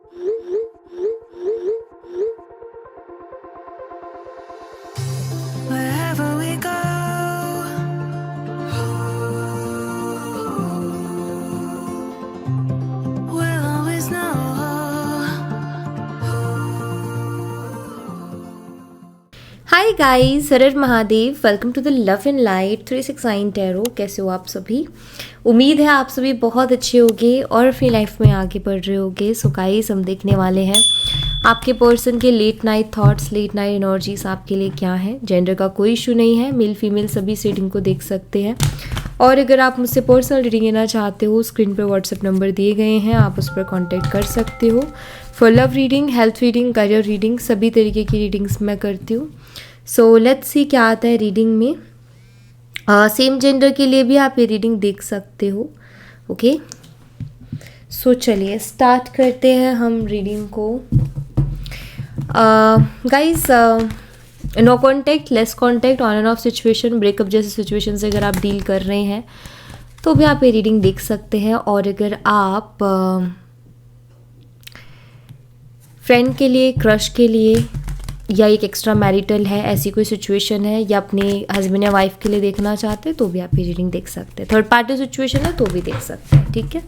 Wherever we go, we'll always know. Hi guys, हर हर Mahadev. Welcome to the love and light 369 tarot. कैसे हो आप सभी? उम्मीद है आप सभी बहुत अच्छे होंगे और अपनी लाइफ में आगे बढ़ रहे होंगे। सो गाइस, हम देखने वाले हैं आपके पर्सन के late night thoughts, late night energies आपके लिए क्या है। जेंडर का कोई इशू नहीं है, मेल फीमेल सभी रीडिंग को देख सकते हैं। और अगर आप मुझसे पर्सनल रीडिंग लेना चाहते हो, स्क्रीन पर व्हाट्सएप नंबर दिए गए हैं, आप उस पर कॉन्टैक्ट कर सकते हो। For love reading, health reading, career reading, सभी तरीके की रीडिंग्स मैं करती हूँ। सो लेट्स सी क्या आता है रीडिंग में। सेम जेंडर के लिए भी आप ये रीडिंग देख सकते हो। ओके, सो चलिए स्टार्ट करते हैं हम रीडिंग को। Guys, no contact, less contact, on and off situation, breakup जैसे सिचुएशन से अगर आप डील कर रहे हैं तो भी आप ये रीडिंग देख सकते हैं। और अगर आप फ्रेंड के लिए, क्रश के लिए, या एक एक्स्ट्रा मैरिटल है, ऐसी कोई सिचुएशन है, या अपने हस्बैंड या वाइफ के लिए देखना चाहते हैं तो भी आप ये रीडिंग देख सकते हैं। थर्ड पार्टी सिचुएशन है तो भी देख सकते हैं, ठीक है।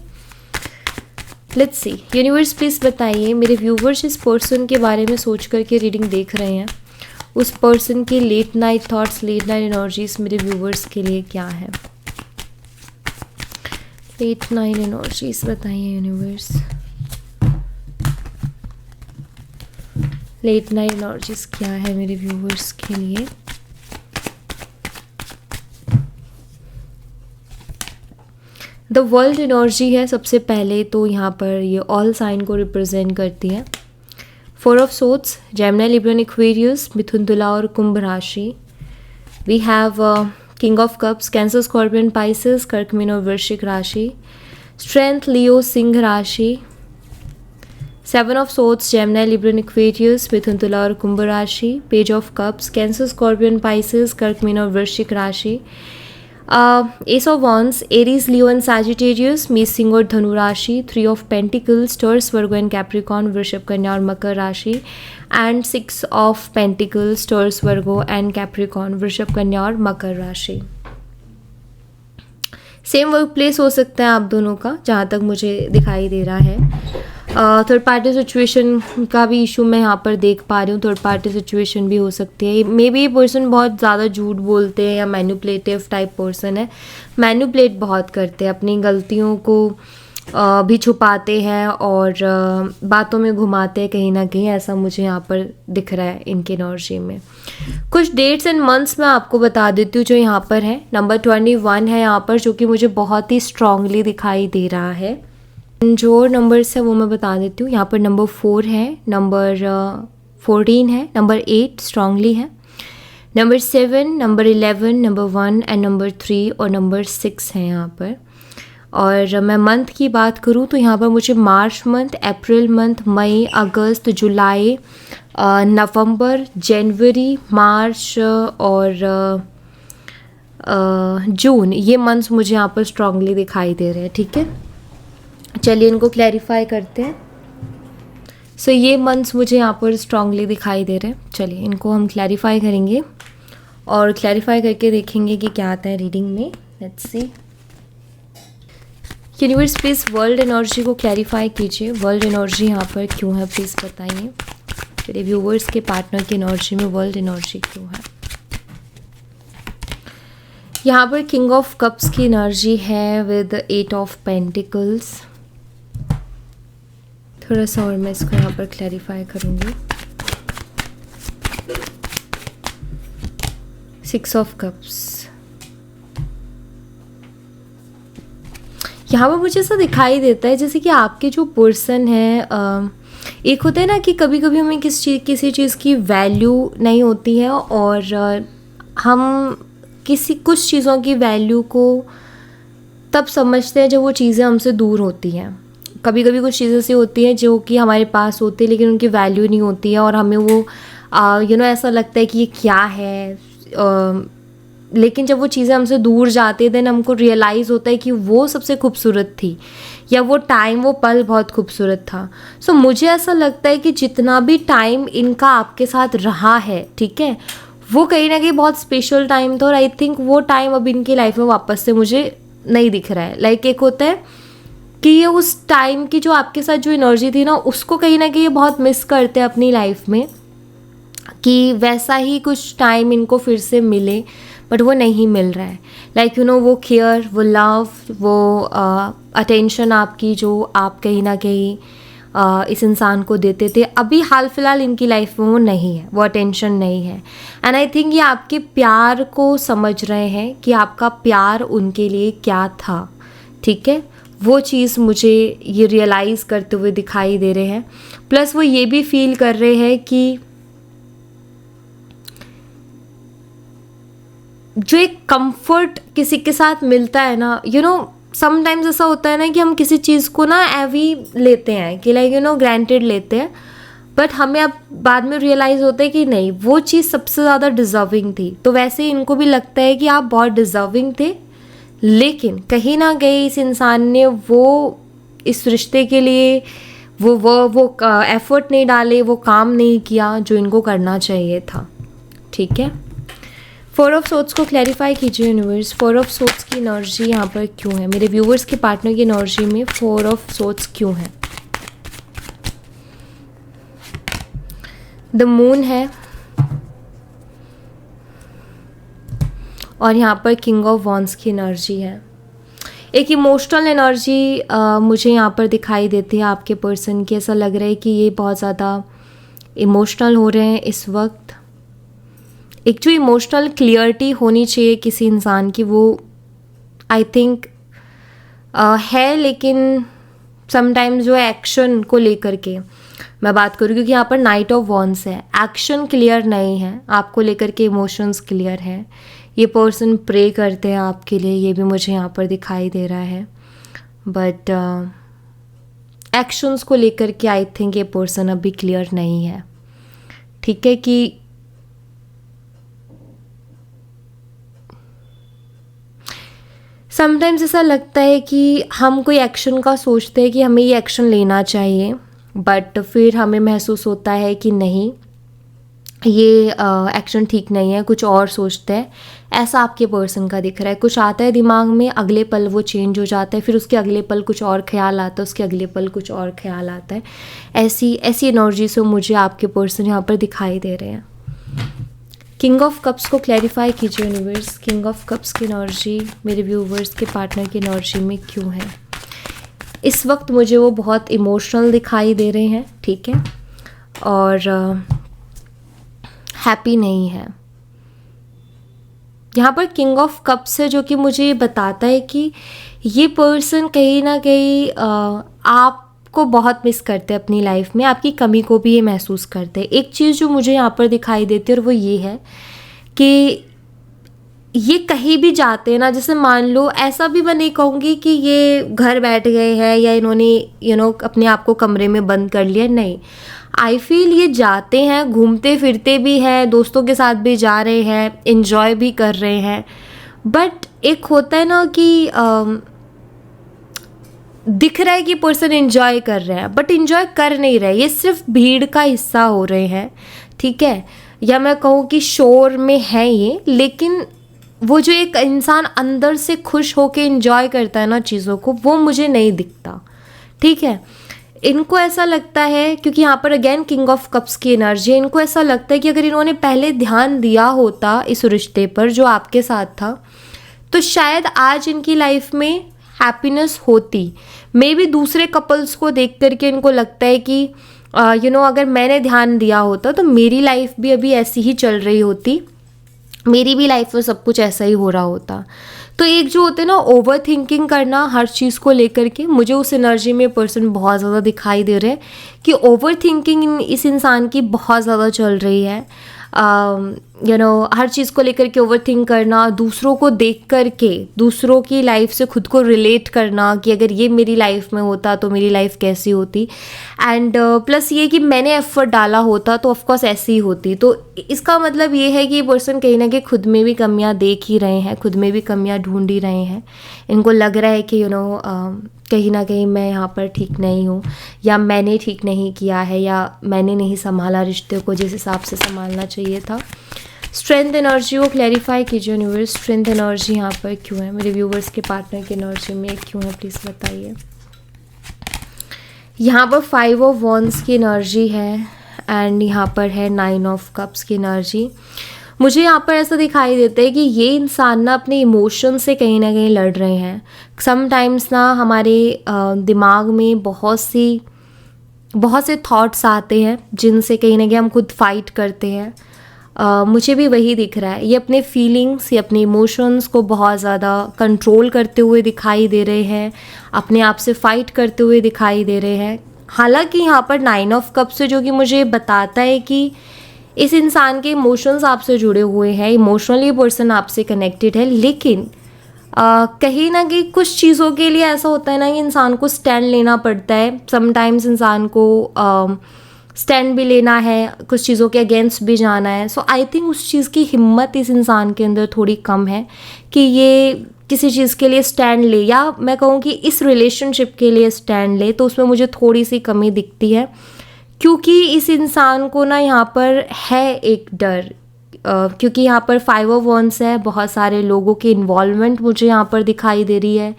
लेट्स सी, यूनिवर्स प्लीज बताइए, मेरे व्यूवर्स इस पर्सन के बारे में सोच करके रीडिंग देख रहे हैं, उस पर्सन के late night thoughts, late night energies मेरे व्यूवर्स के लिए क्या है। लेट नाइट एनर्जीज बताइए यूनिवर्स। लेट नाइट एनर्जीज क्या है मेरे व्यूवर्स के लिए। द वर्ल्ड एनर्जी है सबसे पहले तो यहाँ पर ये ऑल साइन को रिप्रेजेंट करती है। Four of swords, Gemini, Libra, Aquarius, मिथुन, तुला और कुंभ राशि। We have king of cups, Cancer, Scorpion, Pisces, कर्क, मीन और वृश्चिक राशि। स्ट्रेंथ, लियो, सिंह राशि। Seven of swords, Gemini, Libra, Aquarius, मिथुन, तुला और कुंभ राशि। Page of cups, Cancer, Scorpion, Pisces, कर्क, मीन और वृश्चिक राशि। Ace of wands, Aries, Leo and Sagittarius, मेष, सिंह और धनु राशि। Three of pentacles, taurus, Virgo and Capricorn, वृषभ, कन्या और मकर राशि। And six of pentacles, taurus, Virgo and Capricorn, वृषभ, कन्या और मकर राशि। सेम वर्क प्लेस हो सकता है आप दोनों का, जहाँ तक मुझे दिखाई दे रहा है। थर्ड पार्टी सिचुएशन का भी इशू मैं यहाँ पर देख पा रही हूँ। थर्ड पार्टी सिचुएशन भी हो सकती है। मे बी ये पर्सन बहुत ज़्यादा झूठ बोलते हैं या मैनिपुलेटिव टाइप पर्सन है, मैनिपुलेट बहुत करते हैं, अपनी गलतियों को भी छुपाते हैं और बातों में घुमाते हैं कहीं ना कहीं, ऐसा मुझे यहाँ पर दिख रहा है इनके एनर्जी में। कुछ डेट्स एंड मंथ्स मैं आपको बता देती हूँ जो यहाँ पर है। नंबर 21 है यहाँ पर, जो कि मुझे बहुत ही स्ट्रांगली दिखाई दे रहा है। जो नंबर्स है वो मैं बता देती हूँ। यहाँ पर नंबर 4 है, नंबर 14 है, नंबर 8 स्ट्रांगली है, number 7, number 11, number 1 and number 3 और नंबर 6 है यहाँ पर। और मैं मंथ की बात करूँ तो यहाँ पर मुझे मार्च मंथ, अप्रैल मंथ, मई, अगस्त, जुलाई, नवंबर, जनवरी, मार्च और जून, ये मंथ्स मुझे यहाँ पर स्ट्रांगली दिखाई दे रहे हैं, ठीक है। चलिए इनको क्लैरिफाई करते हैं। सो ये मंथ्स मुझे यहाँ पर स्ट्रांगली दिखाई दे रहे हैं। चलिए इनको हम क्लैरिफाई करेंगे और क्लैरिफाई करके देखेंगे कि क्या आता है रीडिंग में। Let's see, universe please world energy को क्लैरिफाई कीजिए। वर्ल्ड एनर्जी यहाँ पर क्यों है प्लीज़ बताइए। मेरे व्यूवर्स के पार्टनर की एनर्जी में वर्ल्ड एनर्जी क्यों है। यहाँ पर किंग ऑफ कप्स की एनर्जी है विद 8 ऑफ पेंटिकल्स। थोड़ा सा और मैं इसको यहाँ पर क्लैरिफाई करूँगी। 6 ऑफ कप्स। यहाँ पर मुझे ऐसा दिखाई देता है जैसे कि आपके जो पर्सन है, एक होता है ना कि कभी कभी हमें किसी चीज़ की वैल्यू नहीं होती है और हम कुछ चीज़ों की वैल्यू को तब समझते हैं जब वो चीज़ें हमसे दूर होती हैं। कभी कभी कुछ चीज़ें ऐसी होती हैं जो कि हमारे पास होती है लेकिन उनकी वैल्यू नहीं होती है और हमें वो ऐसा लगता है कि ये क्या है, लेकिन जब वो चीज़ें हमसे दूर जाती है देन हमको रियलाइज़ होता है कि वो सबसे खूबसूरत थी या वो टाइम, वो पल बहुत खूबसूरत था। सो मुझे ऐसा लगता है कि जितना भी टाइम इनका आपके साथ रहा है, ठीक है, वो कहीं ना कहीं बहुत स्पेशल टाइम था, और आई थिंक वो टाइम अब इनकी लाइफ में वापस से मुझे नहीं दिख रहा है। लाइक एक होता है कि ये उस टाइम की जो आपके साथ जो एनर्जी थी ना, उसको कहीं ना कहीं ये बहुत मिस करते हैं अपनी लाइफ में, कि वैसा ही कुछ टाइम इनको फिर से मिले, बट वो नहीं मिल रहा है। लाइक यू नो, वो केयर, वो लव, वो अटेंशन आपकी जो आप कहीं ना कहीं इस इंसान को देते थे, अभी हाल फिलहाल इनकी लाइफ में वो नहीं है, वो अटेंशन नहीं है। एंड आई थिंक ये आपके प्यार को समझ रहे हैं कि आपका प्यार उनके लिए क्या था, ठीक है, वो चीज़ मुझे ये रियलाइज़ करते हुए दिखाई दे रहे हैं। प्लस वो ये भी फील कर रहे हैं कि जो एक कंफर्ट किसी के साथ मिलता है ना, यू नो, समटाइम्स ऐसा होता है ना कि हम किसी चीज़ को ना एवी लेते हैं कि लाइक यू नो ग्रांटेड लेते हैं, बट हमें अब बाद में रियलाइज़ होता है कि नहीं, वो चीज़ सबसे ज़्यादा डिज़र्विंग थी। तो वैसे ही इनको भी लगता है कि आप बहुत डिज़र्विंग थे, लेकिन कहीं ना कहीं इस इंसान ने वो इस रिश्ते के लिए वो एफर्ट नहीं डाले, वो काम नहीं किया जो इनको करना चाहिए था, ठीक है। 4 ऑफ सोर्ड्स को क्लैरिफाई कीजिए यूनिवर्स। 4 ऑफ सोर्ड्स की एनर्जी यहाँ पर क्यों है? मेरे व्यूवर्स के पार्टनर की एनर्जी में 4 ऑफ सोर्ड्स क्यों है? द मून है, और यहाँ पर किंग ऑफ वॉन्ड्स की एनर्जी है। एक इमोशनल एनर्जी मुझे यहाँ पर दिखाई देती है आपके पर्सन की। ऐसा लग रहा है कि ये बहुत ज़्यादा इमोशनल हो रहे हैं इस वक्त। एक जो इमोशनल क्लियरिटी होनी चाहिए किसी इंसान की, वो आई थिंक है, लेकिन समटाइम्स जो एक्शन को लेकर के मैं बात करूँ, क्योंकि यहाँ पर नाइट ऑफ वॉन्ड्स है, एक्शन क्लियर नहीं है, आपको लेकर के इमोशंस क्लियर है। ये पर्सन प्रे करते हैं आपके लिए, ये भी मुझे यहाँ पर दिखाई दे रहा है, बट एक्शंस को लेकर के आई थिंक ये पर्सन अभी क्लियर नहीं है, ठीक है। कि समटाइम्स ऐसा लगता है कि हम कोई एक्शन का सोचते हैं कि हमें ये एक्शन लेना चाहिए, बट फिर हमें महसूस होता है कि नहीं, ये एक्शन ठीक नहीं है, कुछ और सोचते हैं। ऐसा आपके पर्सन का दिख रहा है। कुछ आता है दिमाग में, अगले पल वो चेंज हो जाता है, फिर उसके अगले पल कुछ और ख्याल आता है, उसके अगले पल कुछ और ख्याल आता है। ऐसी एनर्जी से मुझे आपके पर्सन यहाँ पर दिखाई दे रहे हैं। किंग ऑफ कप्स को क्लैरिफाई कीजिए यूनिवर्स। किंग ऑफ कप्स की एनर्जी मेरे व्यूवर्स के पार्टनर की एनर्जी में क्यों है? इस वक्त मुझे वो बहुत इमोशनल दिखाई दे रहे हैं, ठीक है, और हैप्पी नहीं है। यहाँ पर किंग ऑफ कप्स है, जो कि मुझे बताता है कि ये पर्सन कहीं ना कहीं आपको बहुत मिस करते हैं अपनी लाइफ में, आपकी कमी को भी ये महसूस करते हैं। एक चीज़ जो मुझे यहाँ पर दिखाई देती है, और वो ये है कि ये कहीं भी जाते हैं ना, जैसे मान लो, ऐसा भी मैं नहीं कहूँगी कि ये घर बैठ गए हैं या इन्होंने अपने आप को कमरे में बंद कर लिया, नहीं। आई फील ये जाते हैं, घूमते फिरते भी हैं, दोस्तों के साथ भी जा रहे हैं, इन्जॉय भी कर रहे हैं, बट एक होता है ना कि दिख रहा है कि पर्सन एंजॉय कर रहे हैं, बट एंजॉय कर नहीं रहे, ये सिर्फ भीड़ का हिस्सा हो रहे हैं, ठीक है, या मैं कहूँ कि शोर में है ये, लेकिन वो जो एक इंसान अंदर से खुश होके एंजॉय करता है ना चीज़ों को, वो मुझे नहीं दिखता, ठीक है। इनको ऐसा लगता है, क्योंकि यहाँ पर अगेन किंग ऑफ कप्स की एनर्जी है, इनको ऐसा लगता है कि अगर इन्होंने पहले ध्यान दिया होता इस रिश्ते पर जो आपके साथ था, तो शायद आज इनकी लाइफ में हैप्पीनेस होती। मे बी दूसरे कपल्स को देख करके इनको लगता है कि अगर मैंने ध्यान दिया होता तो मेरी लाइफ भी अभी ऐसी ही चल रही होती, मेरी भी लाइफ में सब कुछ ऐसा ही हो रहा होता। तो एक जो होते हैं ना ओवर थिंकिंग करना हर चीज़ को लेकर के, मुझे उस एनर्जी में पर्सन बहुत ज़्यादा दिखाई दे रहे हैं कि ओवर थिंकिंग इस इंसान की बहुत ज़्यादा चल रही है। हर चीज़ को लेकर के ओवरथिंक करना, दूसरों को देख कर के दूसरों की लाइफ से खुद को रिलेट करना कि अगर ये मेरी लाइफ में होता तो मेरी लाइफ कैसी होती, एंड प्लस ये कि मैंने एफर्ट डाला होता तो ऑफकोर्स ऐसी ही होती। तो इसका मतलब ये है कि ये पर्सन कहीं ना कहीं खुद में भी कमियां देख ही रहे हैं, खुद में भी कमियां ढूंढ ही रहे हैं। इनको लग रहा है कि कहीं ना कहीं मैं यहाँ पर ठीक नहीं हूँ, या मैंने ठीक नहीं किया है, या मैंने नहीं संभाला रिश्ते को जिस हिसाब से संभालना चाहिए था। स्ट्रेंथ एनर्जी को क्लैरिफाई कीजिए यूनिवर्स। स्ट्रेंथ एनर्जी यहाँ पर क्यों है, मेरे व्यूवर्स के पार्टनर की एनर्जी में क्यों है, प्लीज़ बताइए। यहाँ पर 5 ऑफ वॉन्ड्स की एनर्जी है एंड यहाँ पर है 9 ऑफ कप्स की एनर्जी। मुझे यहाँ पर ऐसा दिखाई देता है कि ये इंसान ना अपने इमोशन से कहीं ना कहीं लड़ रहे हैं। समटाइम्स ना हमारे दिमाग में बहुत से थॉट्स आते हैं जिनसे कहीं ना कहीं हम खुद फाइट करते हैं। मुझे भी वही दिख रहा है, ये अपने फीलिंग्स, ये अपने इमोशंस को बहुत ज़्यादा कंट्रोल करते हुए दिखाई दे रहे हैं, अपने आप से फाइट करते हुए दिखाई दे रहे हैं। हालांकि यहाँ पर 9 ऑफ कप्स है जो कि मुझे बताता है कि इस इंसान के इमोशंस आपसे जुड़े हुए हैं, इमोशनली पर्सन आपसे कनेक्टेड है, लेकिन कहीं ना कहीं कुछ चीज़ों के लिए ऐसा होता है ना कि इंसान को स्टैंड लेना पड़ता है। समटाइम्स इंसान को स्टैंड भी लेना है, कुछ चीज़ों के अगेंस्ट भी जाना है। सो आई थिंक उस चीज़ की हिम्मत इस इंसान के अंदर थोड़ी कम है कि ये किसी चीज़ के लिए स्टैंड ले, या मैं कहूँ कि इस रिलेशनशिप के लिए स्टैंड ले, तो उसमें मुझे थोड़ी सी कमी दिखती है। क्योंकि इस इंसान को ना यहाँ पर है एक डर, क्योंकि यहाँ पर 5 ऑफ वॉन्ड्स है, बहुत सारे लोगों की इन्वॉल्वमेंट मुझे यहाँ पर दिखाई दे रही है,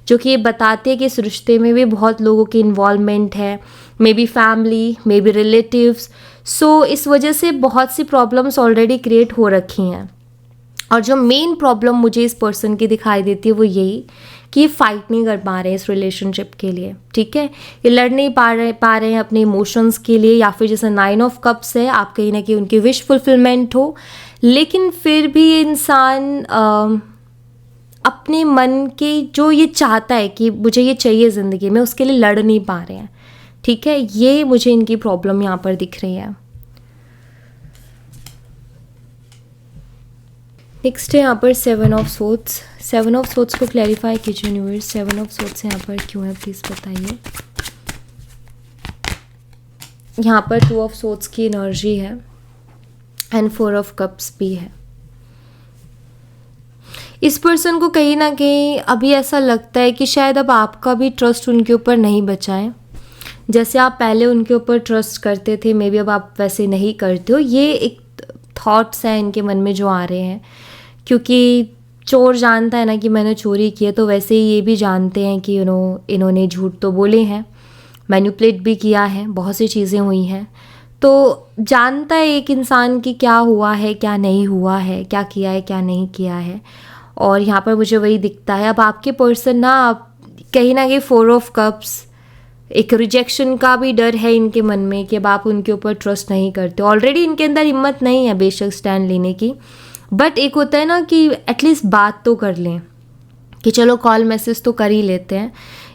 जो कि ये बताते हैं कि इस रिश्ते में भी बहुत लोगों की इन्वॉल्वमेंट है, may be family, may be relatives. So इस वजह से बहुत सी प्रॉब्लम्स ऑलरेडी क्रिएट हो रखी हैं। और जो मेन प्रॉब्लम मुझे इस पर्सन की दिखाई देती है वो यही कि ये फाइट नहीं कर पा रहे हैं इस रिलेशनशिप के लिए, ठीक है। ये लड़ नहीं पा रहे हैं अपने इमोशंस के लिए, या फिर जैसे 9 ऑफ कप्स है, आप कहीं ना कहीं उनकी विश फुलफिलमेंट हो, लेकिन फिर भी ये इंसान अपने मन के जो ये चाहता है कि मुझे ये चाहिए ज़िंदगी में, उसके लिए लड़ नहीं पा रहे हैं, ठीक है। ये मुझे इनकी प्रॉब्लम यहाँ पर दिख रही है। नेक्स्ट है यहाँ पर 7 ऑफ सोर्ड्स। 7 ऑफ सोर्ड्स को क्लैरिफाई कीजिए यूनिवर्स। 7 ऑफ सोर्ड्स यहाँ पर क्यों है, प्लीज़ बताइए। यहाँ पर 2 ऑफ सोर्ड्स की एनर्जी है एंड 4 ऑफ कप्स भी है। इस पर्सन को कहीं ना कहीं अभी ऐसा लगता है कि शायद अब आपका भी ट्रस्ट उनके ऊपर नहीं बचा है। जैसे आप पहले उनके ऊपर ट्रस्ट करते थे, मे बी अब आप वैसे नहीं करते हो। ये एक थॉट्स हैं इनके मन में जो आ रहे हैं, क्योंकि चोर जानता है ना कि मैंने चोरी की है, तो वैसे ही ये भी जानते हैं कि इन्होंने झूठ तो बोले हैं, मैनिपुलेट भी किया है, बहुत सी चीज़ें हुई हैं। तो जानता है एक इंसान कि क्या हुआ है, क्या नहीं हुआ है, क्या किया है, क्या नहीं किया है। और यहाँ पर मुझे वही दिखता है। अब आपके पर्सन ना कहीं ना कहीं 4 ऑफ कप्स, एक रिजेक्शन का भी डर है इनके मन में कि अब आप उनके ऊपर ट्रस्ट नहीं करते। ऑलरेडी इनके अंदर हिम्मत नहीं है बेशक स्टैंड लेने की, बट एक होता है ना कि एटलीस्ट बात तो कर लें, कि चलो कॉल मैसेज तो कर ही लेते हैं,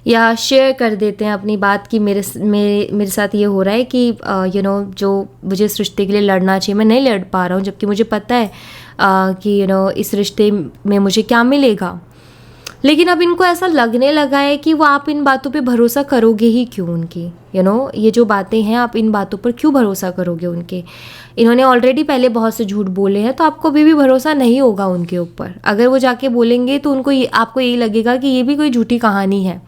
या शेयर कर देते हैं अपनी बात कि मेरे साथ ये हो रहा है कि जो मुझे इस रिश्ते के लिए लड़ना चाहिए मैं नहीं लड़ पा रहा हूँ, जबकि मुझे पता है कि इस रिश्ते में मुझे क्या मिलेगा। लेकिन अब इनको ऐसा लगने लगा है कि वो आप इन बातों पे भरोसा करोगे ही क्यों उनकी, ये जो बातें हैं आप इन बातों पर क्यों भरोसा करोगे उनके। इन्होंने ऑलरेडी पहले बहुत से झूठ बोले हैं, तो आपको अभी भी भरोसा नहीं होगा उनके ऊपर। अगर वो जाके बोलेंगे तो आपको यही लगेगा कि ये भी कोई झूठी कहानी है।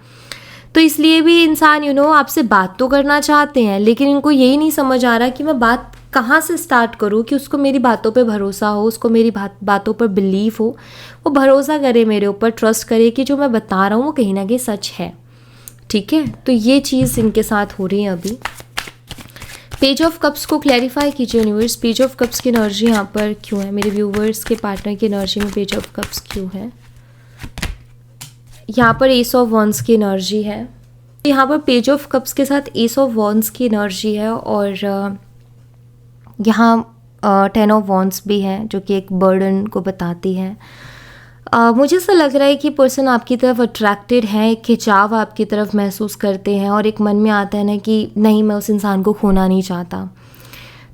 तो इसलिए भी इंसान आपसे बात तो करना चाहते हैं, लेकिन इनको यही नहीं समझ आ रहा कि मैं बात कहाँ से स्टार्ट करूँ कि उसको मेरी बातों पे भरोसा हो, उसको मेरी बातों पर बिलीव हो, वो भरोसा करे मेरे ऊपर, ट्रस्ट करे कि जो मैं बता रहा हूँ वो कहीं ना कहीं सच है, ठीक है। तो ये चीज़ इनके साथ हो रही है अभी। पेज ऑफ कप्स को क्लैरिफाई कीजिए यूनिवर्स। पेज ऑफ कप्स की एनर्जी यहाँ पर क्यों है, मेरे व्यूवर्स के पार्टनर की एनर्जी में पेज ऑफ कप्स क्यों है। यहाँ पर एस ऑफ वॉन्ड्स की एनर्जी है, यहाँ पर पेज ऑफ कप्स के साथ एस ऑफ वॉन्ड्स की एनर्जी है, और यहाँ 10 ऑफ वॉन्ड्स भी है जो कि एक बर्डन को बताती है। मुझे ऐसा लग रहा है कि पर्सन आपकी तरफ अट्रैक्टेड है, एक खिंचाव आपकी तरफ महसूस करते हैं, और एक मन में आता है ना कि नहीं मैं उस इंसान को खोना नहीं चाहता।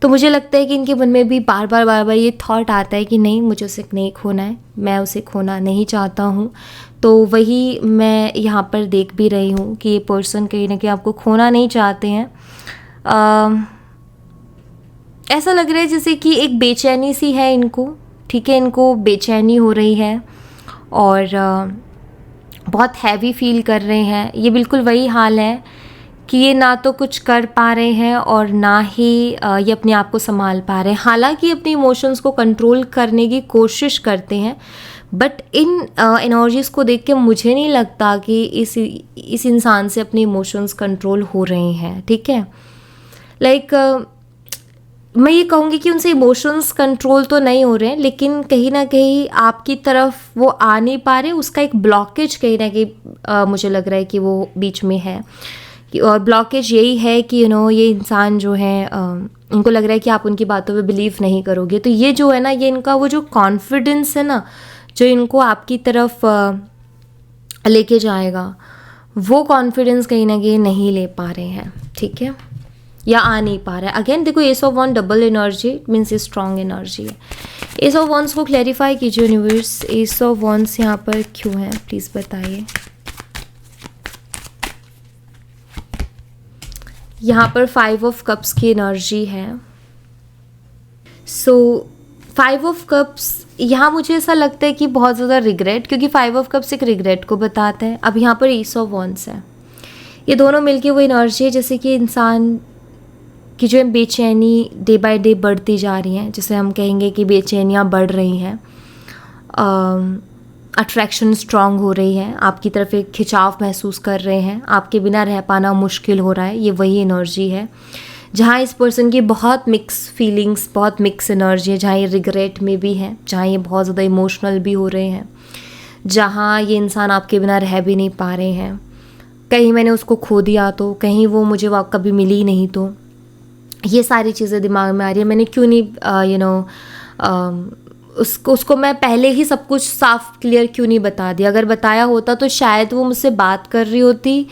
तो मुझे लगता है कि इनके मन में भी बार बार ये थॉट आता है कि नहीं, मुझे उसे नहीं खोना है, मैं उसे खोना नहीं चाहता हूँ। तो वही मैं यहाँ पर देख भी रही हूँ कि ये पर्सन कहीं ना कहीं आपको खोना नहीं चाहते हैं। ऐसा लग रहा है जैसे कि एक बेचैनी सी है इनको, ठीक है, इनको बेचैनी हो रही है और बहुत हैवी फील कर रहे हैं। ये बिल्कुल वही हाल है कि ये ना तो कुछ कर पा रहे हैं और ना ही ये अपने आप को संभाल पा रहे हैं। हालांकि अपने इमोशंस को कंट्रोल करने की कोशिश करते हैं, बट इन एनर्जीज़ को देख के मुझे नहीं लगता कि इस इंसान से अपने इमोशंस कंट्रोल हो रहे हैं, ठीक है। लाइक मैं ये कहूँगी कि उनसे इमोशंस कंट्रोल तो नहीं हो रहे हैं, लेकिन कहीं ना कहीं आपकी तरफ वो आ नहीं पा रहे, उसका एक ब्लॉकेज कहीं ना कहीं मुझे लग रहा है कि वो बीच में है। और ब्लॉकेज यही है कि ये इंसान जो है इनको लग रहा है कि आप उनकी बातों पे बिलीव नहीं करोगे। तो ये जो है ना, ये इनका वो जो कॉन्फिडेंस है ना, जो इनको आपकी तरफ लेके जाएगा, वो कॉन्फिडेंस कहीं ना कहीं नहीं ले पा रहे हैं, ठीक है, या आ नहीं पा रहा है। अगेन देखो, S of one double energy means ये स्ट्रॉन्ग एनर्जी है। एस ऑफ वंस को क्लैरिफाई कीजिए यूनिवर्स, एस ऑफ वंस यहाँ पर क्यों है, प्लीज़ बताइए। यहाँ पर 5 ऑफ कप्स की एनर्जी है। सो 5 ऑफ कप्स यहाँ मुझे ऐसा लगता है कि बहुत ज़्यादा रिग्रेट, क्योंकि 5 ऑफ कप्स एक रिग्रेट को बताता है। अब यहाँ पर एस ऑफ वंस है, ये दोनों मिलके वो एनर्जी है जैसे कि इंसान की जो बेचैनी डे बाय डे बढ़ती जा रही हैं, जिसे हम कहेंगे कि बेचैनियाँ बढ़ रही हैं, अट्रैक्शन स्ट्रांग हो रही है, आपकी तरफ एक खिंचाव महसूस कर रहे हैं, आपके बिना रह पाना मुश्किल हो रहा है। ये वही एनर्जी है जहाँ इस पर्सन की बहुत मिक्स फीलिंग्स, बहुत मिक्स एनर्जी है, जहाँ ये रिग्रेट में भी है, जहाँ ये बहुत ज़्यादा इमोशनल भी हो रहे हैं, जहाँ ये इंसान आपके बिना रह भी नहीं पा रहे हैं। कहीं मैंने उसको खो दिया तो, कहीं वो मुझे कभी मिली नहीं तो, ये सारी चीज़ें दिमाग में आ रही है। मैंने क्यों नहीं उसको मैं पहले ही सब कुछ साफ क्लियर क्यों नहीं बता दिया। अगर बताया होता तो शायद वो मुझसे बात कर रही होती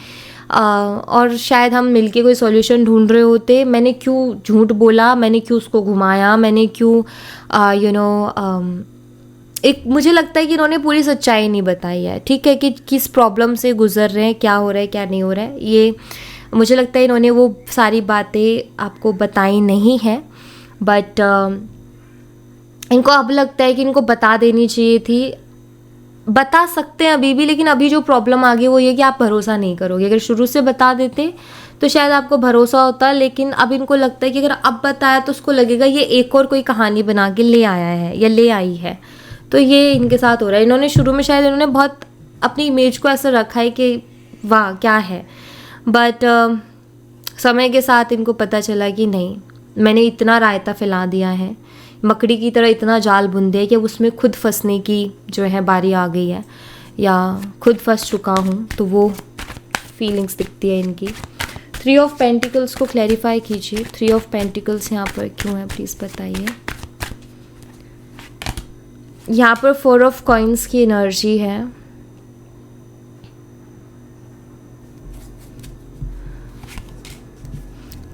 और शायद हम मिलके कोई सॉल्यूशन ढूंढ रहे होते। मैंने क्यों झूठ बोला, मैंने क्यों उसको घुमाया, मैंने क्यों एक मुझे लगता है कि इन्होंने पूरी सच्चाई नहीं बताई है, ठीक है, कि किस प्रॉब्लम से गुजर रहे हैं, क्या हो रहा है, क्या नहीं हो रहा है। ये मुझे लगता है इन्होंने वो सारी बातें आपको बताई नहीं है, बट इनको अब लगता है कि इनको बता देनी चाहिए थी। बता सकते हैं अभी भी, लेकिन अभी जो प्रॉब्लम आ गई वो ये कि आप भरोसा नहीं करोगे। अगर शुरू से बता देते तो शायद आपको भरोसा होता, लेकिन अब इनको लगता है कि अगर अब बताया तो उसको लगेगा ये एक और कोई कहानी बना के ले आया है या ले आई है। तो ये इनके साथ हो रहा है। इन्होंने शुरू में शायद इन्होंने बहुत अपनी इमेज को ऐसा रखा है कि वाह क्या है, बट समय के साथ इनको पता चला कि नहीं, मैंने इतना रायता फैला दिया है, मकड़ी की तरह इतना जाल बुन दिया कि अब उसमें खुद फंसने की जो है बारी आ गई है, या खुद फंस चुका हूँ। तो वो फीलिंग्स दिखती है इनकी। 3 ऑफ पेंटिकल्स को क्लैरिफाई कीजिए। 3 ऑफ पेंटिकल्स यहाँ पर क्यों है, प्लीज़ बताइए। यहाँ पर 4 ऑफ कॉइन्स की एनर्जी है।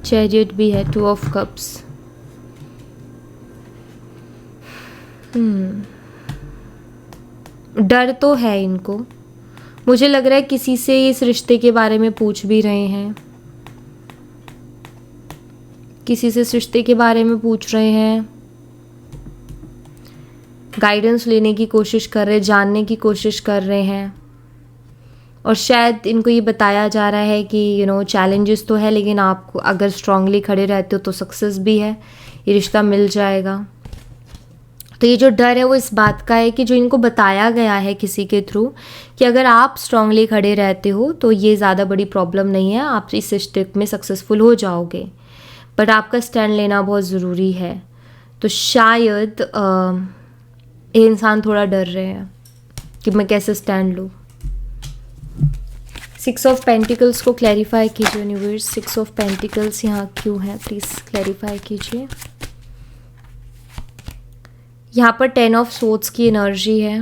चैरियट भी है, 2 ऑफ कप्स। डर तो है इनको, मुझे लग रहा है किसी से इस रिश्ते के बारे में पूछ भी रहे हैं, किसी से इस रिश्ते के बारे में पूछ रहे हैं, गाइडेंस लेने की कोशिश कर रहे हैं, जानने की कोशिश कर रहे हैं। और शायद इनको ये बताया जा रहा है कि चैलेंजेस तो है, लेकिन आप अगर स्ट्रांगली खड़े रहते हो तो सक्सेस भी है, ये रिश्ता मिल जाएगा। तो ये जो डर है वो इस बात का है कि जो इनको बताया गया है किसी के थ्रू कि अगर आप स्ट्रांगली खड़े रहते हो तो ये ज़्यादा बड़ी प्रॉब्लम नहीं है, आप इस स्टेप में सक्सेसफुल हो जाओगे, बट आपका स्टैंड लेना बहुत ज़रूरी है। तो शायद ये इंसान थोड़ा डर रहे हैं कि मैं कैसे स्टैंड लूँ। 6 ऑफ पेंटिकल्स को क्लैरिफाई कीजिए यूनिवर्स। 6 ऑफ पेंटिकल्स यहाँ क्यों है, प्लीज़ क्लैरिफाई कीजिए। यहाँ पर 10 ऑफ सोर्ड्स की एनर्जी है।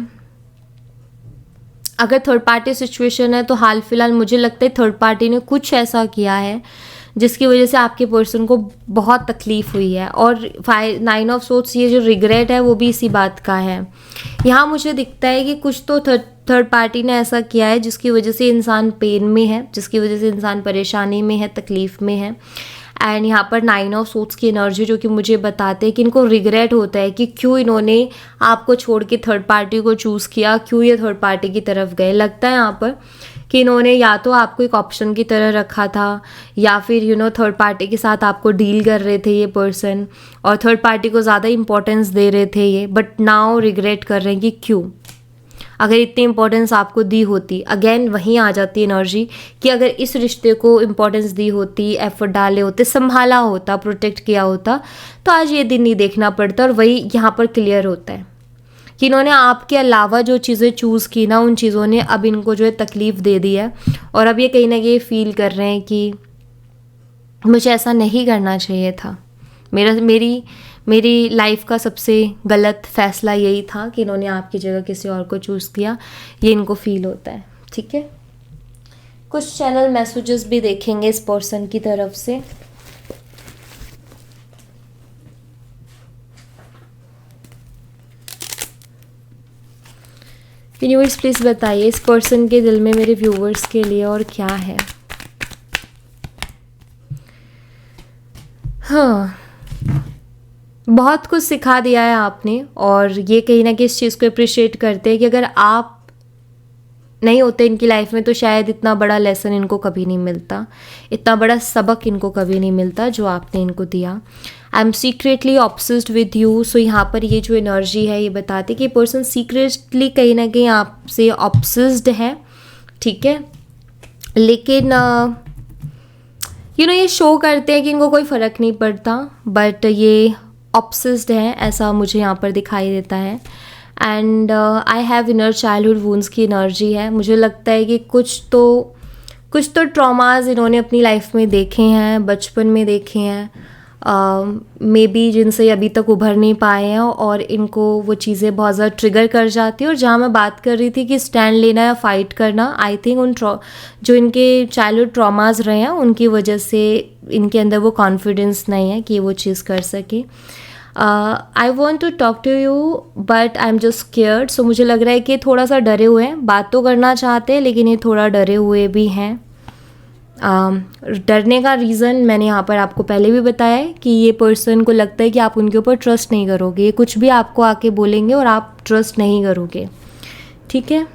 अगर थर्ड पार्टी सिचुएशन है तो हाल फिलहाल मुझे लगता है थर्ड पार्टी ने कुछ ऐसा किया है जिसकी वजह से आपके पर्सन को बहुत तकलीफ़ हुई है। और 9 ऑफ सोर्ड्स, ये जो रिग्रेट है वो भी इसी बात का है। यहाँ मुझे दिखता है कि कुछ तो थर्ड पार्टी ने ऐसा किया है जिसकी वजह से इंसान पेन में है, जिसकी वजह से इंसान परेशानी में है, तकलीफ़ में है। एंड यहाँ पर 9 ऑफ सोर्ड्स की एनर्जी जो कि मुझे बताते हैं कि इनको रिग्रेट होता है कि क्यों इन्होंने आपको छोड़ के थर्ड पार्टी को चूज़ किया, क्यों ये थर्ड पार्टी की तरफ गए। लगता है यहाँ पर कि इन्होंने या तो आपको एक ऑप्शन की तरह रखा था, या फिर थर्ड पार्टी के साथ आपको डील कर रहे थे ये पर्सन, और थर्ड पार्टी को ज़्यादा इंपॉर्टेंस दे रहे थे ये, बट नाउ रिग्रेट कर रहे हैं कि क्यों। अगर इतनी इंपॉर्टेंस आपको दी होती, अगेन वहीं आ जाती एनर्जी कि अगर इस रिश्ते को इंपॉर्टेंस दी होती, एफर्ट डाले होते, संभाला होता, प्रोटेक्ट किया होता, तो आज ये दिन नहीं देखना पड़ता। और वही यहाँ पर क्लियर होता है कि इन्होंने आपके अलावा जो चीज़ें चूज़ की ना, उन चीज़ों ने अब इनको जो है तकलीफ़ दे दी है। और अब ये कहीं ना कहीं फील कर रहे हैं कि मुझे ऐसा नहीं करना चाहिए था, मेरी लाइफ का सबसे गलत फ़ैसला यही था कि इन्होंने आपकी जगह किसी और को चूज़ किया। ये इनको फील होता है। ठीक है, कुछ चैनल मैसेजेस भी देखेंगे इस पर्सन की तरफ से। यूनिवर्स प्लीज़ बताइए इस पर्सन के दिल में मेरे व्यूवर्स के लिए और क्या है। हाँ, बहुत कुछ सिखा दिया है आपने, और ये कहीं ना कहीं इस चीज़ को अप्रिशिएट करते हैं कि अगर आप नहीं होते इनकी लाइफ में तो शायद इतना बड़ा लेसन इनको कभी नहीं मिलता, इतना बड़ा सबक इनको कभी नहीं मिलता जो आपने इनको दिया। I am secretly obsessed with you. So यहाँ पर ये जो एनर्जी है ये बताती है कि पर्सन सीक्रेटली कहीं ना कहीं आपसे ऑब्सेस्ड है। ठीक है, लेकिन ये शो करते हैं कि इनको कोई फ़र्क नहीं पड़ता, बट ये ऑब्सेस्ड है, ऐसा मुझे यहाँ पर दिखाई देता है। And I have inner childhood wounds की एनर्जी है। मुझे लगता है कि कुछ तो ट्रॉमाज इन्होंने अपनी लाइफ में देखे हैं, बचपन में देखे हैं, मे बी जिनसे अभी तक उभर नहीं पाए हैं, और इनको वो चीज़ें बहुत ज़्यादा ट्रिगर कर जाती है। और जहाँ मैं बात कर रही थी कि स्टैंड लेना या फाइट करना, आई थिंक उन जो इनके चाइल्डहुड ट्रॉमाज रहे हैं उनकी वजह से इनके अंदर वो कॉन्फिडेंस नहीं है कि वो चीज़ कर सके। I want to talk to you but I am just scared. So मुझे लग रहा है कि थोड़ा सा डरे हुए हैं, बात तो करना चाहते हैं लेकिन ये थोड़ा डरे हुए भी हैं। डरने का रीज़न मैंने यहाँ पर आपको पहले भी बताया है कि ये पर्सन को लगता है कि आप उनके ऊपर ट्रस्ट नहीं करोगे, ये कुछ भी आपको आके बोलेंगे और आप ट्रस्ट नहीं करोगे। ठीक है,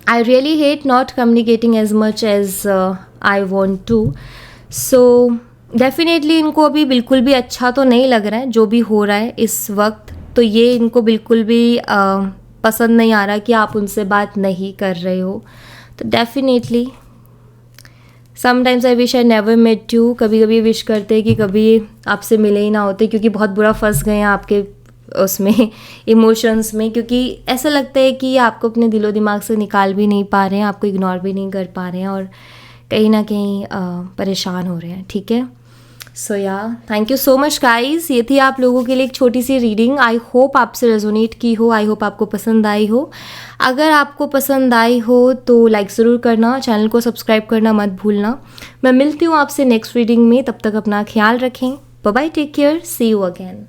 I really hate not communicating as much as I want to. So definitely इनको अभी बिल्कुल भी अच्छा तो नहीं लग रहा है जो भी हो रहा है इस वक्त, तो ये इनको बिल्कुल भी पसंद नहीं आ रहा कि आप उनसे बात नहीं कर रहे हो। तो definitely sometimes I wish I never met you. कभी कभी विश करते हैं कि कभी आपसे मिले ही ना होते, क्योंकि बहुत बुरा फंस गए हैं आपके उसमें इमोशंस में, क्योंकि ऐसा लगता है कि आपको अपने दिलो दिमाग से निकाल भी नहीं पा रहे हैं, आपको इग्नोर भी नहीं कर पा रहे हैं, और कहीं ना कहीं परेशान हो रहे हैं। ठीक है, सो या thank you so much guys. ये थी आप लोगों के लिए एक छोटी सी रीडिंग। आई होप आपसे रेजोनेट की हो, आई होप आपको पसंद आई हो। अगर आपको पसंद आई हो तो लाइक ज़रूर करना, चैनल को सब्सक्राइब करना मत भूलना। मैं मिलती हूँ आपसे नेक्स्ट रीडिंग में, तब तक अपना ख्याल रखें। Bye bye, take care, see you again.